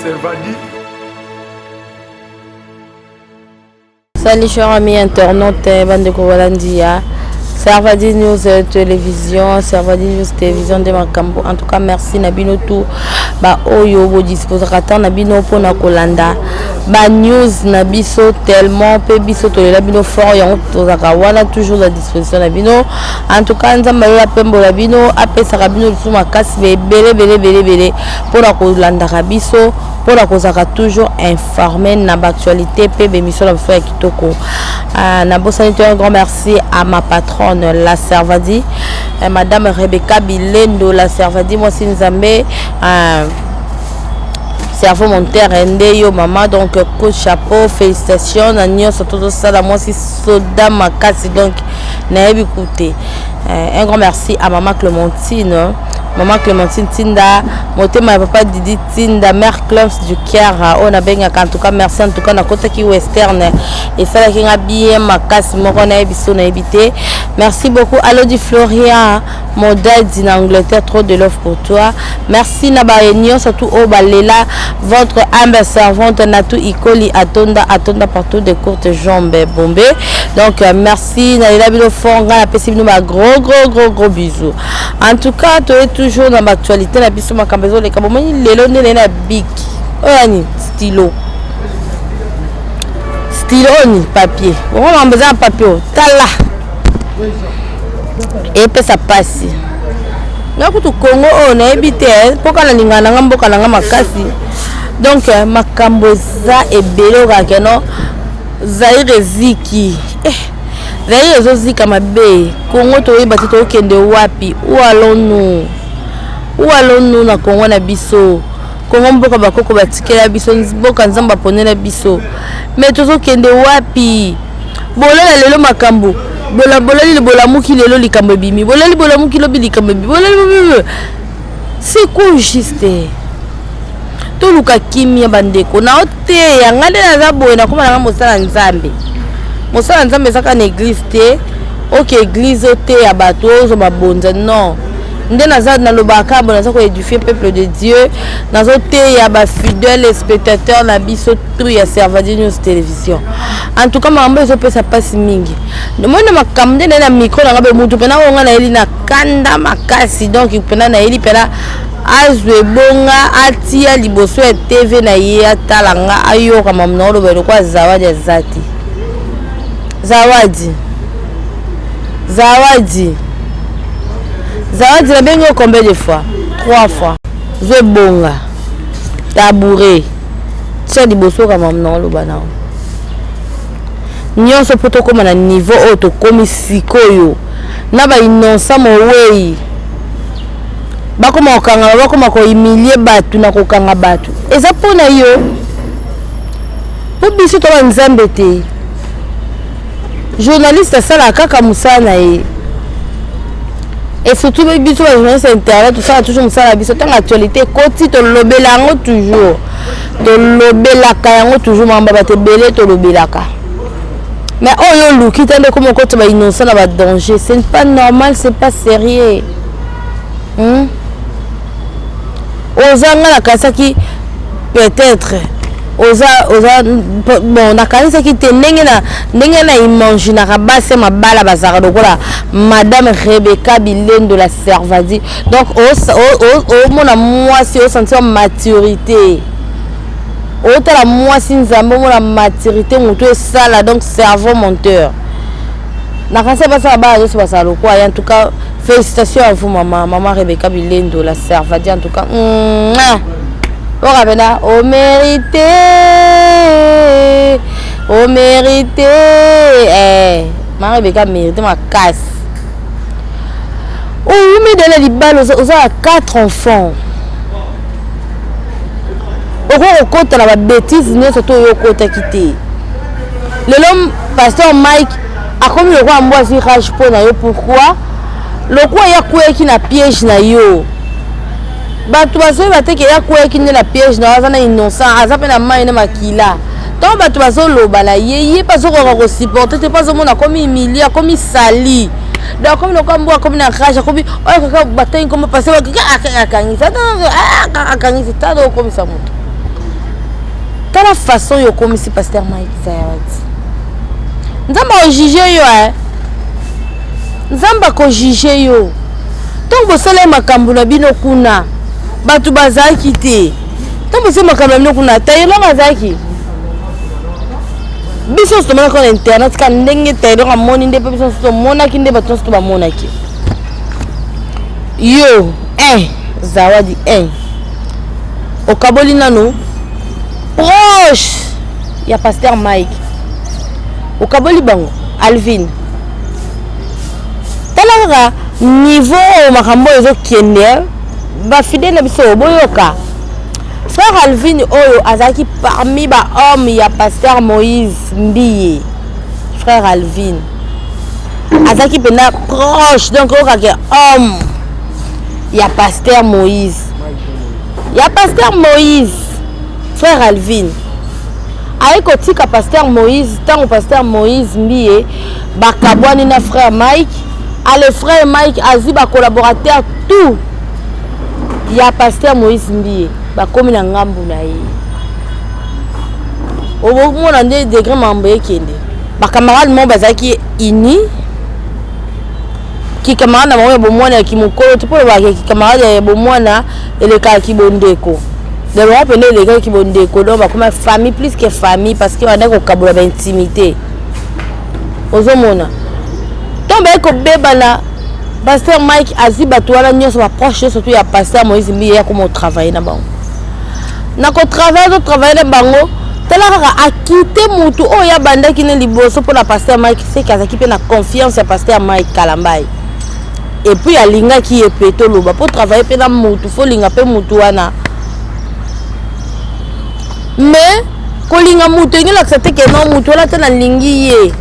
Servadi. Salut chers amis internautes, bande de Kowalandia. Servadi News Télévision, Servadi News Télévision de Makambo. En tout cas, merci Nabino tout. Ba oyo bo dispose kata Nabino po na Kolanda. Ba news Nabiso tellement pe biso to la bino fort yango to zakawala toujours à disposition Nabino. En tout cas, nzamba la pembo Nabino apesa Nabino suma kasi belé pour la Kolanda Kabiso. Pour la cause toujours informé na actualité pe bémission la frère Kitoko. Na bosanité un grand merci à ma patronne la Servadi, madame Rebecca Bilendo la Servadi moi si Nzambe cerveau monteur ndeyo maman donc coup chapeau félicitations na nyonso tout ça la moi si soda makasi donc na yebi écouter. Un grand merci à maman Clémentine. Maman Clémentine Tinda, motema papa Didi Tinda, mère Clops du Kiara, on a bien en tout cas merci en tout cas na côté qui western et ça qui a bien ma casse mon na ebiso na ebité. Merci beaucoup à Lodi Floria, modèle d'Angleterre, trop de l'offre pour toi. Merci na baenio surtout au balela votre humble servante Natou Ikoli atonda partout de courtes jambes bombées. Donc merci na la bilo fonga na pesi bino ba gros bisous. En tout cas, tu es toujours dans l'actualité la biso makambezo le kabomoni lelo nene na big. Oyani stylo ni papier. On a besoin de papier. Tala. Et puis ça passe. Na kutu Congo on a habité pour kana lingana ngamboka nanga makasi. Donc makamboza et belo kakeno Zaire ziki. Zaire zozika mabe. Congo to yebati to kende wapi? Où allons-nous na Congo na biso? Congo mboka bakoko batikela biso mboka nzamba ponela biso. Mais tozo kende wapi? Bolela lelo makambo. Bola bolamuki lelo likambo bimi. Bolamuki lobi likambo bimi. C'est quoi juste? To luka kimia bandeko. Na ote yangale na zabo na kuma na mosala nzambe. Mosala nzambe saka na église te. Ok église te ya bato zo mabonza non. Nde nazad na lobaka bona sako édifier peuple de Dieu. Nazo te ya ba fidèles spectateurs na biso tout ya Servadi News Télévision. En tout cas mambo ezo pesa passe mingi. Mona makamde na micro na ngabe mutu pena onga na eli na kanda makasi donc pena na eli pena azwe bonga atia liboso ya TV na ye atalanga ayoka mamna lo belo kwa zawadi zati. Zawadi la bengo combien de fois? 3 fois. Je bonga. Tabouret. Tia liboso ka mamna lo bana. Nyonso poto koma na niveau auto komi sikoyo. Na ba innocent mo wei. Bakoma okanga bakoma ko humilier batu na kokanga batu. Eza pona yo. Po biso to nzambe te. Journaliste sala kaka musana e. Et surtout biso ba journaliste internet tout ça toujours musala biso tant actualité koti to lobela ngo toujours. To lobela ka ngo toujours mamba ba te belé to lobelaka. Mais oh yo luki tande comme côté ba innocent na ba danger, c'est pas normal, c'est pas sérieux. Ozanga la kasaki peut-être oza bon na kanisa ki te ndenge na imagine na base mabala bazara dokola madame Rebecca Bilendo la Servadi. Donc au mona moi si au sentir maturité. Autant la moi si nzambo mona maturité muto sala donc cerveau monteur. Na kanisa basa ba zo basa lokwa en tout cas félicitations à vous maman Rebecca Bilendo la Servadi en tout cas. Oh mérité, Marie Rebecca mérite ma casse. Oh mais dans les balles aux 4 enfants. Au compte la bêtise ne surtout au côté quitté. Le pasteur Mike a commis le roi moi si rage pour na yo pourquoi? Le roi ya quoi qui na piège na yo. Batu bazo bateke ya kwa kinde la piège na wazana innocent azape na mai na makila donc batu bazo loba la yeye pas ko supporter te pas mona comme humilier comme sali donc comme le combo comme na rage comme oh kaka batai comme passer akangisa akangisa tado comme ça moto tala façon yo comme si pasteur Mike Zawadi nzamba o juger yo nzamba ko juger yo donc bosala makambo na bino kuna batu bazaki te donc bosala makambo na bino kuna tayo na bazaki biso stomana ko internet ka ndenge tayo ka moni nde biso stomona ki nde batu sto ba monaki yo Zawadi okaboli nano proche ya pasteur Mike okaboli bango Alvin talaka niveau makambo ezo kender ba fidèle biso boyoka frère Alvin oyo azaki parmi ba homme ya pasteur Moïse Mbiye frère Alvin azaki pena proche donc okake homme ya pasteur Moïse frère Alvin aiko tika pasteur Moïse tango pasteur Moïse Mbiye bakabwani na frère Mike ale frère Mike azi ba collaborateur tout ya pasteur Moïse Mbiye bakomi na ngambu na ye obo mona nde degré mambo ekende ba camarade mo bazaki ini ki camarade na mo bomwana ki mukolo tipo ba ki camarade bomwana eleka ki bondeko de l'Europe les gars qui vont décoder bah comme famille plus que famille parce que on a ko intimité ozomona donc ba ko bebana pasteur Mike azi batwala nyonso ba proche surtout ya pasteur Moïse Mbiye comme travailler na bango na ko travailler na bango talaka a quitter mutu o ya banda ki ne liboso pour la pasteur Mike c'est kazaki pe na confiance ya pasteur Mike Kalambai et puis ya linga ki epeto loba pour travailler pe na mutu fo linga pe mutu wana mais kolinga mutu ngela accepter que non mutu la tena lingi ye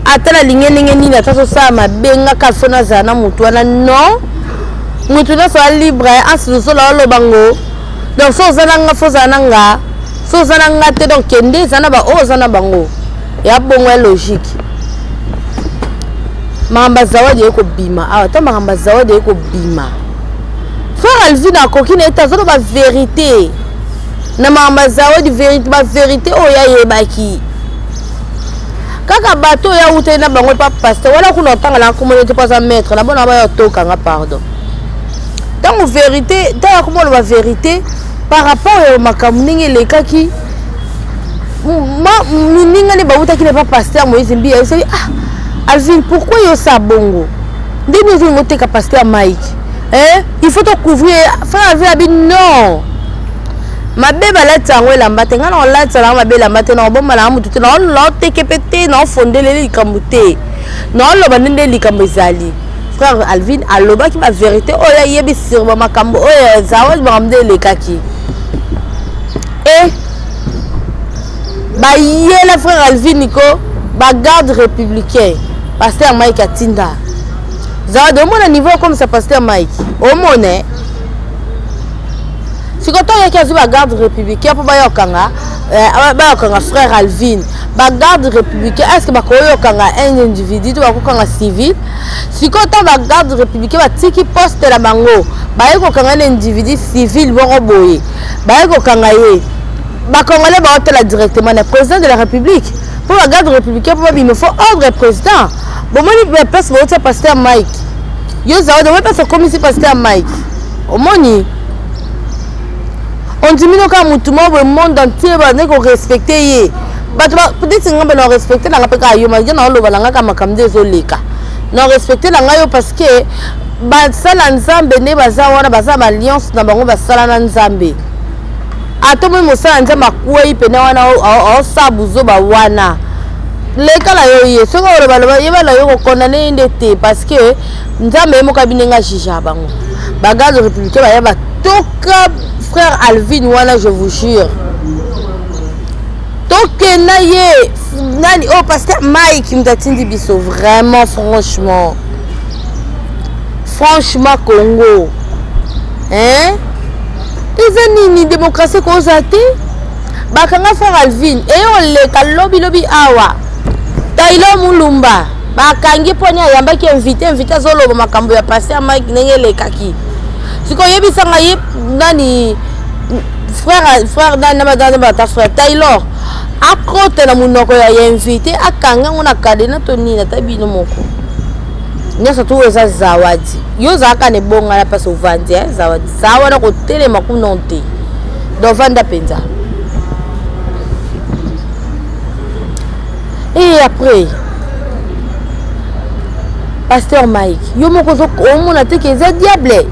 atala lingi nini na taso sama benga kasona zana mutu wana non mutu na so libre asu so la lo bango donc so zana nga fo zana nga so zana nga te donc kende zana ba o zana bango ya bongo logique mamba Zawadi eko bima ta mamba Zawadi eko bima frère Alvin akokine etazo ba vérité na mamba Zawadi vérité oya yebaki kaka bato ya ute na bango pa pasteur wala kuna tanga la communauté pas à mettre na bona ba toka nga pardon tant vérité tant comment la vérité par rapport au makamuningi lekaki ninga ne bauta ki ne pas pasteur Moïse Mbiye il dit Alvin pourquoi yo sa bongo ndeni zo ngote ka pasteur Mike il faut te couvrir frère Alvin non mabeba la tango elamba te ngana la tsala mabela mate na bomba la mutu te na lo tekepete na fondele likamute na lo banende likamezali frère Alvin aloba ki ba vérité oya yebi sur makambo oya Zawadi baramde lekaki ba yela frère Alvin ko ba garde républicain pasteur Mike Atinda Zawadi au moins niveau comme ça pasteur Mike au moins si quand on y a ba garde républicain pour ba yokanga frère Alvin ba garde républicain est-ce que ba koyokanga un individu to ba kokanga civil si quand on ba garde républicain ba tiki poste la bango ba yokanga un individu civil bo boye ba yokanga ye ba congolais ba hôtel directement le président de la république pour la garde républicain pour il me faut ordre président bon moi il passe votre pasteur Mike yo Zawadi on passe comme si pasteur Mike au moni on dit mino ka mutuma le monde entier ba ne ko respecter ye peut-être ngamba na respecter na ngapa ka yo ma na lo balanga ka makamde zo leka na respecter na ngayo parce que ba sala nzambe ne baza wana baza alliance na bango ba sala na nzambe atomo mosala nzambe akwei pena wana o sabuzo ba wana leka la yo ye soko lo baloba yeba la yo ko condamner ndete parce que nzambe mo kabinenga jija bango ba garde républicain ba yeba toka frère Alvin wana je vous jure toke na ye nani pasteur Mike mtatindi biso vraiment franchement Congo ils ont démocratie causate bakanga frère Alvin on le lobi awa tailo mulumba bakangi ponya yambaki invité zolo makambo ya pasteur Mike nenge lekaki siko yebisanga ye nani frère dans frère Taylor a croté na munoko ya invité akanga ngona kadena tonina tabino moko nyasa tu eza zawadi yo zaka ne bonga la paso vandi zawadi sawa na ko telema kunonte do vanda penza. Et après Pasteur Mike yo moko zo omona te ke za diable.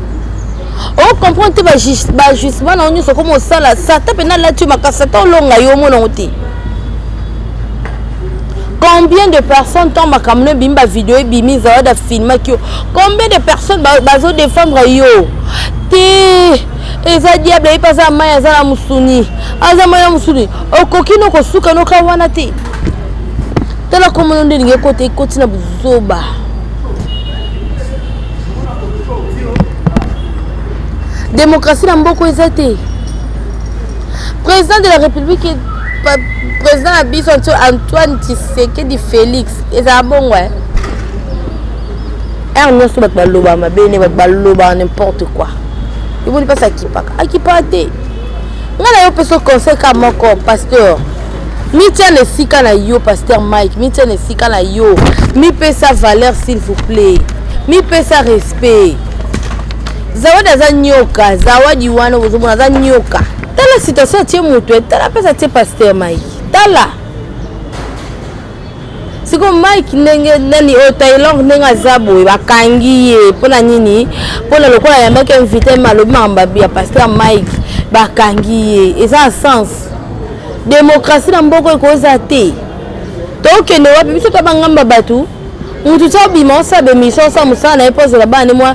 On comprend que justement on est comme ça là ça tape na la tu makasa to longa yo mona oti. Combien de personnes tombent à comme bimba vidéo et bimi za da filma ki combien de personnes bazo défendre yo te eza diable e pasa maya za la musuni aza maya musuni okokino ko suka no ka wana te tala komo ndo ndinge kote koti na buzoba. Démocratie dans beaucoup été. Président de la République, président Abis Antoine Tshisekedi Félix, et ça bon ouais. Ernest Bakbaloba, ma bene Bakbaloba n'importe quoi. Il ne pas ça qui pas. À qui pas été. On a eu ce conseil comme mon corps, pasteur. Mi tient le sika na yo, pasteur Mike. Mi tient le sika na yo. Mi paie sa valeur s'il vous plaît. Mi paie sa respect. Zawadi za nyoka, zawadi wana uzomona za nyoka. Tala situation tie mutu, tala pesa tie pasteur Mike. Tala. Siko Mike nani o Taylor nenga zabo bakangiye pona nini? Pona lokola ya meke invité maloma mbabia pasteur Mike bakangiye. Eza sens. Démocratie na mboko ekoza te. Toke ne wapi biso tabangamba batu. On tout ça bima ça be mission ça musa na pose là bas moi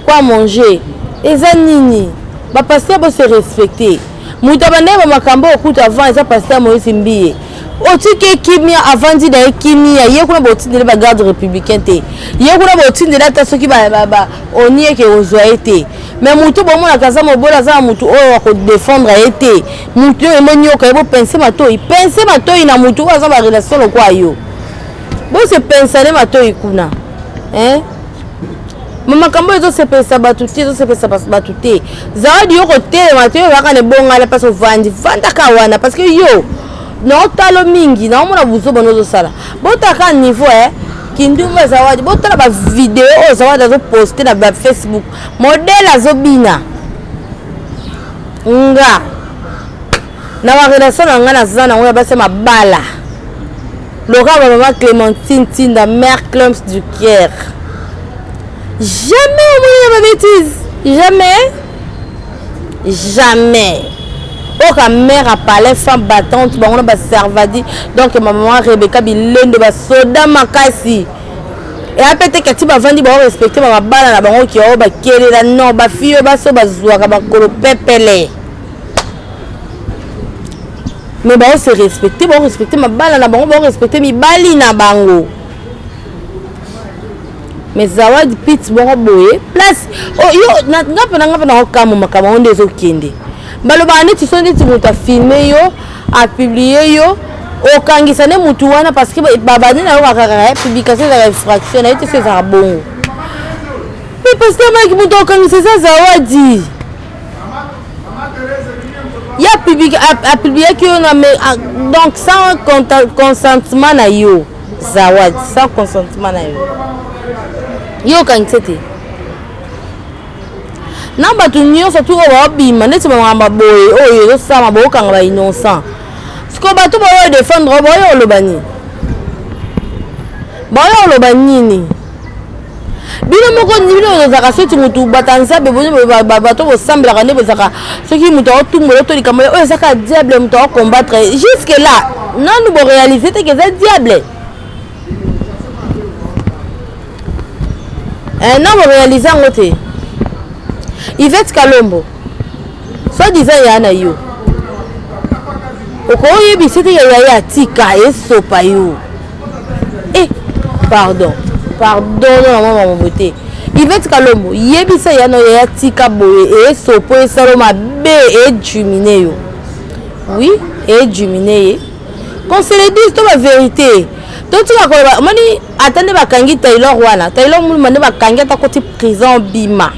quoi manger eza nini ba pasteur bo se respecter mutabane ba makambo okuta avant eza pasteur Moïse Mbiye otike kimia avant di na kimia ye kuna botindele ba garde républicain te ye kuna botindele ta soki ba onie ke ozoete mais mutu bo mona kaza mobola za mutu o ko défendre été mutu e monyoka e bo penser matoi na mutu aza ba relation lokwa yo. Bon c'est penser mato ikuna mama kambo ezo se pensa batuti ezo se pensa batuti zawadi yo kote mato yo baka ne bonga la paso vandi vanda kawana parce que yo no talo mingi na mona buzo bono sala botaka niveau kinduma zawadi botala ba vidéo o zawadi azo poster na ba Facebook modèle azobina nga na wa relation na ngana zana ngo ba se mabala. Laura maman Clémentine Tinda mère Clemps du Caire. Jamais on ma bêtise. Jamais. Aucun mère a parlé femme battante. Bon on a servadi. Donc ma maman Rebecca Bilendo ba soda makasi. Et après que tu vas vendre ba respecter ma bala na bango ki o ba kele la non ba fille ba so ba zwa ba kolo pepele. Mais bon se respecter ma balle na bango bon respecter mi bali na bango mais zawadi pit bon boye place oh yo ngapa na okamu makama onde zo kende baloba neti so neti muta filmer yo a publier yo okangisa ne mutu wana parce que babani na yo kakaka publication za infraction na ite c'est ça bon mais parce que maki mutu okangisa ça zawadi il y a publié que donc sans consentement na yo zawadi sans consentement na yo quand c'était namba tu nyonso tu wa bima neti mama boye oyo ça ma boka ngaba innocent siko batu ba défendre boyo lobani nini bino moko bino zaka soti mutu batanza be bonyo bato bo sambela kane bezaka soki mutu otumolo to likambo oyo zaka diable mutu o combattre jusque là non nous bo réaliser que c'est diable non bo réaliser ngote Yvette Kalombo so disant yana yo oko yebisite ya tika esopa yo pardon maman beauté Yvette Kalombo yebisa yana ya tika boye sopo esaloma be jumine yo oui jumine qu'on se le dise to la vérité to tika ko mani atande bakangi Taylor wana Taylor mulumane bakangi ta koti prison bima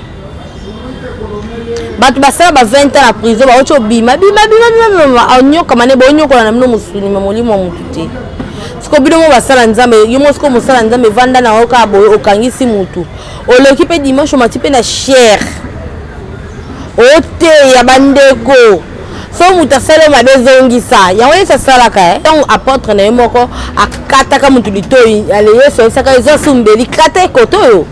Batu basala ba 20 ans na prison ba ocho bima onyoka mane ba onyoka na mino musuni molimo mututé. Siko bino mo basala nzambe yomo siko musala nzambe vanda na oka boyo okangisi mutu. Oloki pe dimanche matipe na cher. Ote ya bandeko. So mutasala mabezongisa. Yango yesa salaka donc apôtre na yemoko akataka mutu litoyi ale yeso esaka ezo sumbeli kata ekoto.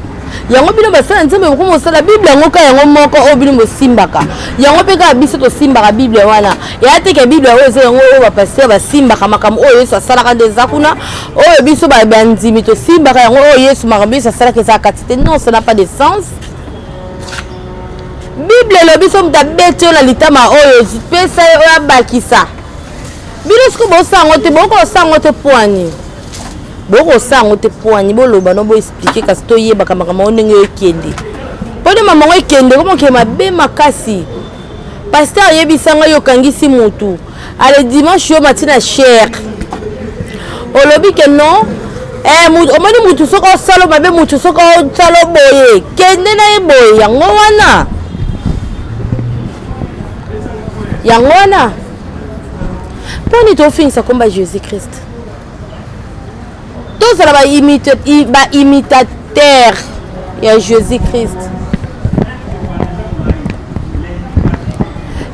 Yango bino basala nzambe ko mosala Bible yango ka yango moko o bino mosimbaka. Yango pe ka biso to simbaka Bible wana. Ya te ke Bible o zo yango o ba pasteur ba simbaka makambo o yeso asala ka dezakuna o biso ba banzimi to simbaka yango o yeso makambo yeso asala ke za katite. Non, ça n'a pas de sens. Bible lo biso mtabete na litama oyo pesa o bakisa. Bino siko bo sango te boko sango te poani. Boko sango te poani boloba no bo expliquer kasi to yeba kama onenge ekende. Pone mama ngo ekende komo ke mabe makasi. Pasteur yebisanga yo kangisi mutu. Ale dimanche yo matina cher. Olobi ke non omoni mutu soko salo mabe mutu soko salo boye. Kende na ye boye yango wana. Yangona poni to finisa komba Jésus-Christ tous la imitateur ya Jésus-Christ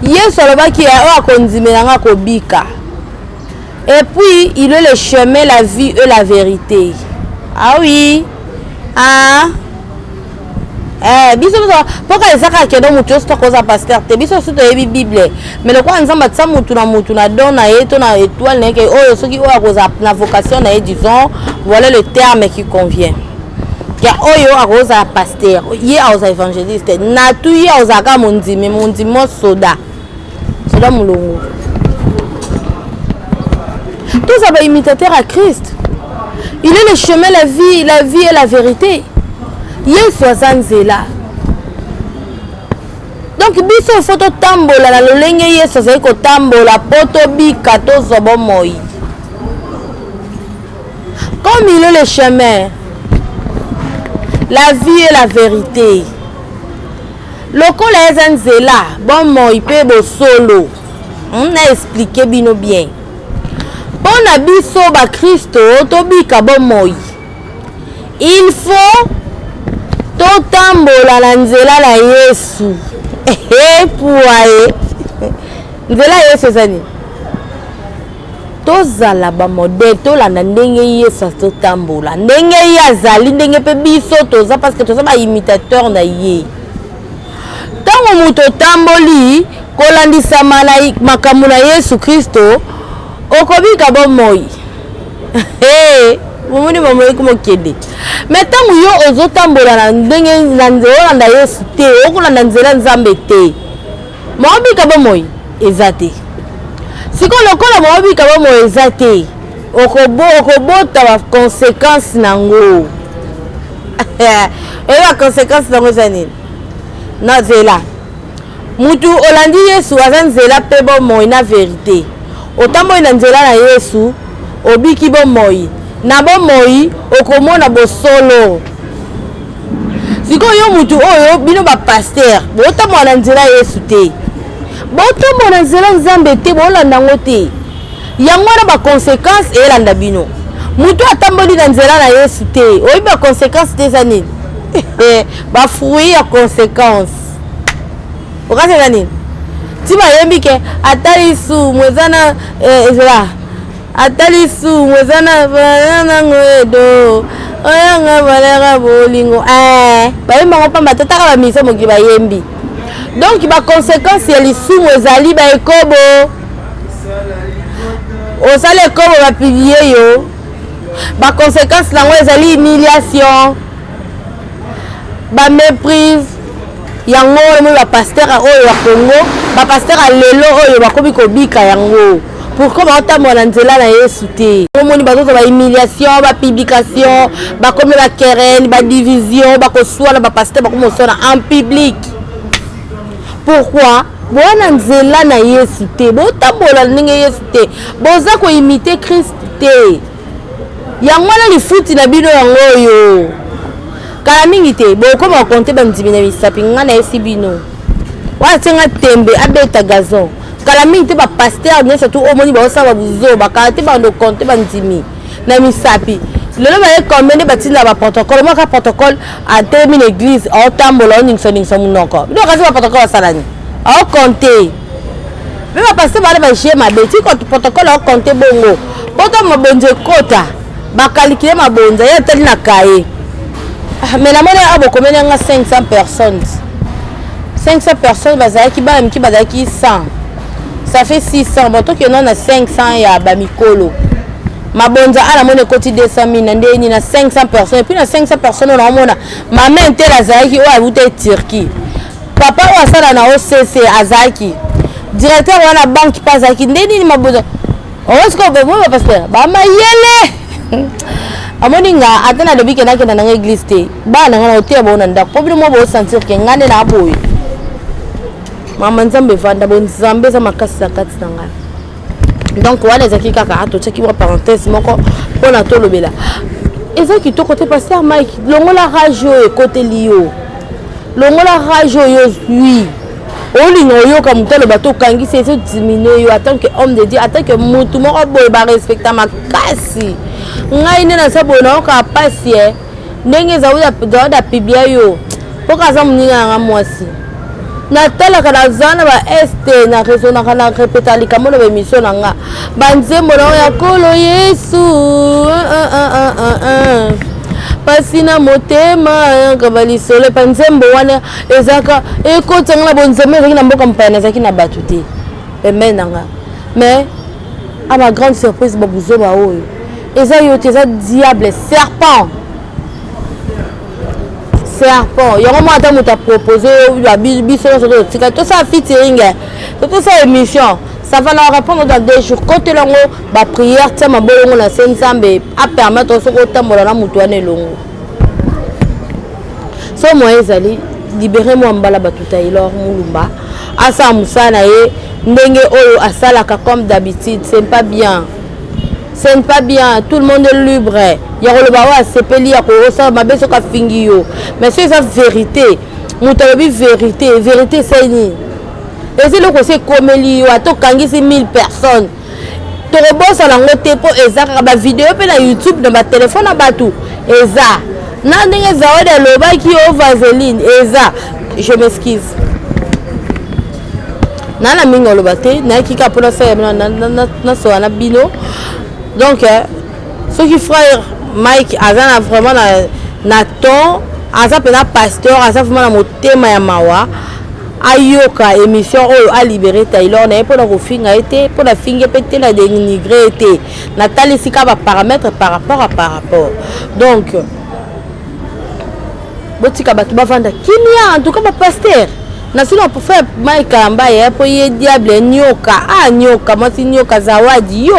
Yesu alobaki ya akondimelanga kobika et puis il est le chemin, la vie et la vérité. Ah oui biso poka ezaka ke do mutu sto koza pasteur te biso soto yebi Bible mais le quoi nzamba tsa mutu na dona yeto na étoile na ke oyo soki oyo akoza na vocation na disons voilà le terme qui convient ya oyo akoza pasteur ye akoza évangéliste na tu ye akoza ka mondimi soda mulungu tous ça va imitateur à Christ. Il est le chemin, la vie et la vérité. Yesu azanzela. Donc biso photo tambola na lolenge Yesu azali ko tambola poto bika to zobo moi. Comme il est le chemin, la vie et la vérité. Lokola ezanzela bon moi pe bo solo. On a expliqué bino bien. Bona biso ba Kristo to bika bon moi. Il faut totambola na nzela na Yesu puaye nzela Yesu zani tozala ba modèle tolanda ndenge Yesu totambola ndenge ye azali ndenge pe biso toza parce que toza ba imitateur na ye tango muto tamboli kolandisa makambo na Yesu Kristo okobika bomoi mumuni mamoyi kumokende mais tango yo ozotambola na ndenge na nzela na Yesu te okolanda nzela nzambe te mobika bomoi eza te siko lokola mobika bomoi eza te okobota ba conséquences nango et la conséquence nango eza nini na nzela mutu olandi Yesu aza nzela pe bomoi na vérité otamboli na nzela na Yesu obiki bomoi na bomoi okomona bosolo siko yo mutu oyo bino ba pasteur botambola na nzela Yesu te botambola na nzela nzambe te bolanda ngo te yango na ba conséquences elanda bino mutu atamboli na nzela na Yesu te oyi ba conséquences te zanini ba fruit ya conséquences okase zanini ti ba yembi ke atalisu mwezana ezela atalisu mwezana banana ngoedo oyanga balera bolingo bayemba ngo pamba tataka ba mise moki bayembi donc ba conséquence ya lisumu ezali ba ekobo osala ekobo ba pilier yo ba conséquence nango ezali humiliation ba méprise yango mo ba pasteur oyo ya Congo ba pasteur lelo oyo bakomi kobika yango pourquoi batambola nzela na Yesu te omoni bazoza ba humiliation ba publication bakomi ba querelle ba division bakoswana ba pasteur bakomi oswana en public. Pourquoi bona nzela na Yesu te botambola ndenge Yesu te boza ko imiter Christ te yango na lifuti na bino yango yo kala mingi te bokoma konte bandimi na misapi nga na esi bino wasenga tembe abeta gazon kala mingi te ba pasteur ne surtout omoni ba osaba buzo ba kala te ba ndo compter ba ndimi na misapi lelo ba combien de batinda ba protocole moi ka protocole a termine l'église au tambola on ningso munoko ndo kasi ba protocole salani au compter mais ba pasteur ba ba chez ma beti ko protocole au compter bongo poto mabonje kota ba calculer mabonza ya tali na kaye mais la monnaie a beaucoup mené 500 personnes 500 personnes bazaki ba mki bazaki 100 ça fait 600 bon to que non na 500 ya ba mikolo mabonza ala mone koti 200 000 ndeni na 500 personnes et puis na 500 personnes on mona maman était la zaki ou avute Turquie papa ou asala na OCC azaki directeur wana banque pasaki ndeni ni mabonza on se ko be moi pasteur ba mayele amoni nga atana dobi ke na église te ba na ngana hotel ba na ndako problème mo bo sentir ke ngane na boy mama nzambe vanda bon nzambe za makasi za kati na ngana donc wala ezaki kaka ato chaki wa parenthèse moko pona to lobela ezaki to côté pasteur Mike longola radio e côté lio longola radio yo oui olingo yo ka mutalo bato kangi c'est diminuer yo en tant que homme de Dieu en tant que mutu moko boy ba respecta makasi ngai ne na sabona ka pasie ndenge za uya da biblia yo poka za muninga nga mwasi natala kana zana ba este na rezo na kana répéter likamono be mission nga banzembo na ya kolo Yesu pasina motema kabali sole panzembo wana ezaka ekotanga bonzembo ezaki na mboka mpana ezaki na batute pembena nga mais à ma grande surprise babuzo ba oyo eza yote eza diable serpent yango mo ata moto a proposé biso nyonso totika to ça featuring to ça émission ça va leur répondre dans 2 jours côté longo ba prière tia mabolongo na sensambe a permettre so ko tambola na mutu ane longo so moi ezali libérer moi mbala batuta ilor mulumba asa musana ye ndenge oyo asalaka comme d'habitude c'est pas bien. Ce n'est pas bien, tout le monde est libre. Il y a le bawa sepeli ya ko ça mabe so ka fingi yo. Mais c'est ça vérité. Mutabi vérité c'est ni. Et c'est le ko c'est komeli yo ato kangisi 1000 personnes. To rebosa la ngote po ezaka ba vidéo pe na YouTube na ba téléphone na batu. Eza. Na ndenge za wada loba ki o vaseline eza. Je m'excuse. Na na mingo lobate na kika pona sa na so na bino. Donc, ce qui frère Mike Azana vraiment na ton, Azana pena pasteur, Azana vraiment na motema ya mawa, ayoka émission oyo a libéré Taylor na pour la refinga été, pour la finge pété la dénigré été. Nathalie sika ba paramètres par rapport. Donc, botika batu ba vanda kimia en tout cas ba pasteur. Na sino pour faire Mike Ambaye pour y diable nyoka, nyoka, moi si nyoka zawadi yo.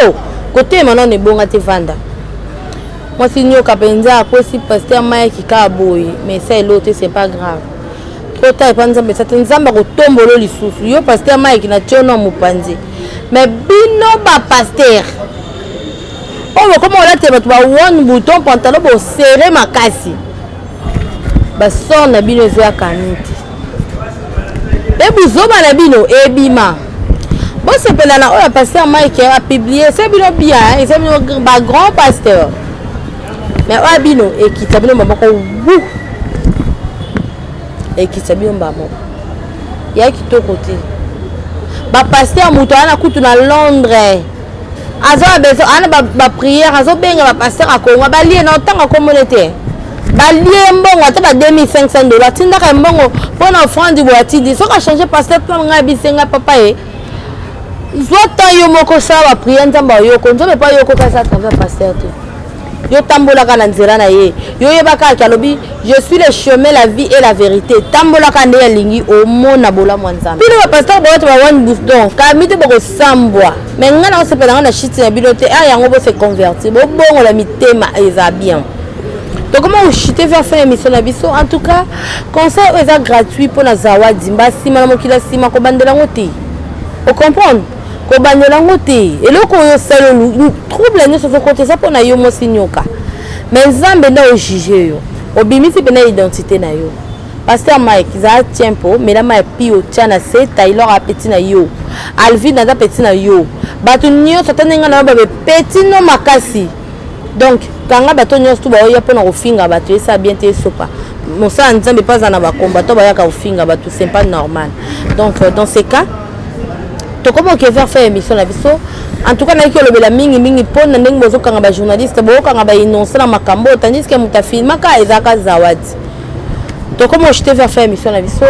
Côté maintenant ne bon à te vendre. Moi si nyoka penza ko si pasteur Mike ka boy, mais ça l'autre c'est pas grave. Trop tard panza mais ça nzamba ko tombolo lisusu. Yo pasteur Mike na tchono mupanzi. Mais bino ba pasteur. Oh comment là te ba one bouton pantalon pour serrer makasi. Ba son na bino zo kaniti. Et buzoba na bino ebima. Bon, c'est pas là, on a passé un Mike a publié, c'est bien, c'est un grand pasteur. Mais on a bino et qui t'a bien maman et qui t'a bien maman. Il y a qui tout côté. Bah pasteur Moutouana coûte na Londres. Azo a besoin, ana prière, azo benga ba pasteur à Congo, ba lié na tant communauté. Ba lié mbongo ata ba $2500. Tinda ka mbongo pour na offrande du boîtier, so ka changer pasteur pour nga bisenga papa e. Soit yo moko sa ba prière nzamba yo ko nzobe pa yo ko ka sa travers pasteur te yo tambola ka na nzela na ye yo yebaka kalobi je suis le chemin la vie et la vérité tambola ka nde lingi o mona bola mwanzambe pile ba pasteur bo ba one bouston ka mite boko sambwa mais ngana o sepela na shiti na bilote a yango bo se convertir bo bongo la mitema eza bien. Donc comment vous chutez vers faire émission na biso en tout cas concert est gratuit pour la zawadi mbasi mala mokila sima ko bandela ngoti o comprendre ko banyola ngote eloko yo salolu trouble ne so côté ça pour na yo mo sinyoka mais nzambe na o juger yo obimisi pena identité na yo Pasteur Mike za tiempo mais la ma pio tiana se Taylor a petit na yo Alvin na petit na yo batu nyo sotanenga na ba petit no makasi donc kanga bato nyo tout ba oya pona kofinga batu esa bien te sopa mosa nzambe pas na ba combattant ba ya ka kofinga batu c'est pas normal donc dans ces cas to comment que faire émission la biso en tout cas na ki olobela mingi pona ndenge bozo kanga ba journaliste bo kanga ba innoncer na makambo tandis que mutafilma ka ezaka zawadi. Donc comment je te vais faire émission la biso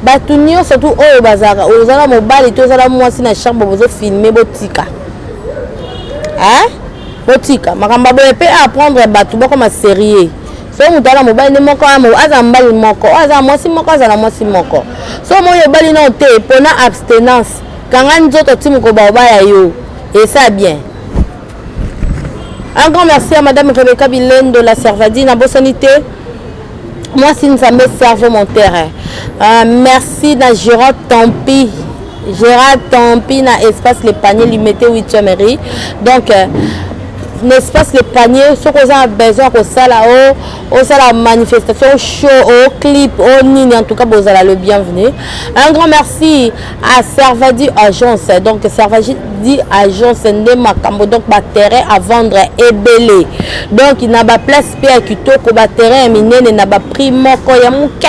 batu nyo surtout oyo bazaka ozala mobali to ozala mwasi na chambre bozo filmer botika botika makamba boye pe apprendre batu bako ma sérieux so mutala mobali ne moko aza mbali moko aza mwasi moko aza na mwasi moko so moyo bali na te pona abstinence kanga nzoto timu ko ba ya yo et ça bien. Un grand merci à madame Rebecca Bilène de la Servadine à Bossonité. Moi, si nous avons servi mon terrain. Merci à Gérard Tampi. Gérard Tampi na espace le panier limité 8e mairie. Donc, l'espace le panier, ce qu'on a besoin de ça là, la manifestation, show, au clip, au nini, en tout cas, vous allez le bienvenu. Un grand merci à Servadi Agence. Donc, Servadi Agence, donc, ma terrain à vendre est belé. Donc, il n'a pas place à Kito, que ma terrain est miné, il n'a pas pris mon koyamouké.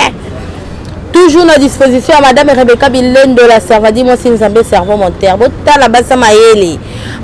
Toujours à disposition à madame Rebecca Bilène de la Servadi. Moi, si nous avons servi mon terre. Bon, la base, ça m'a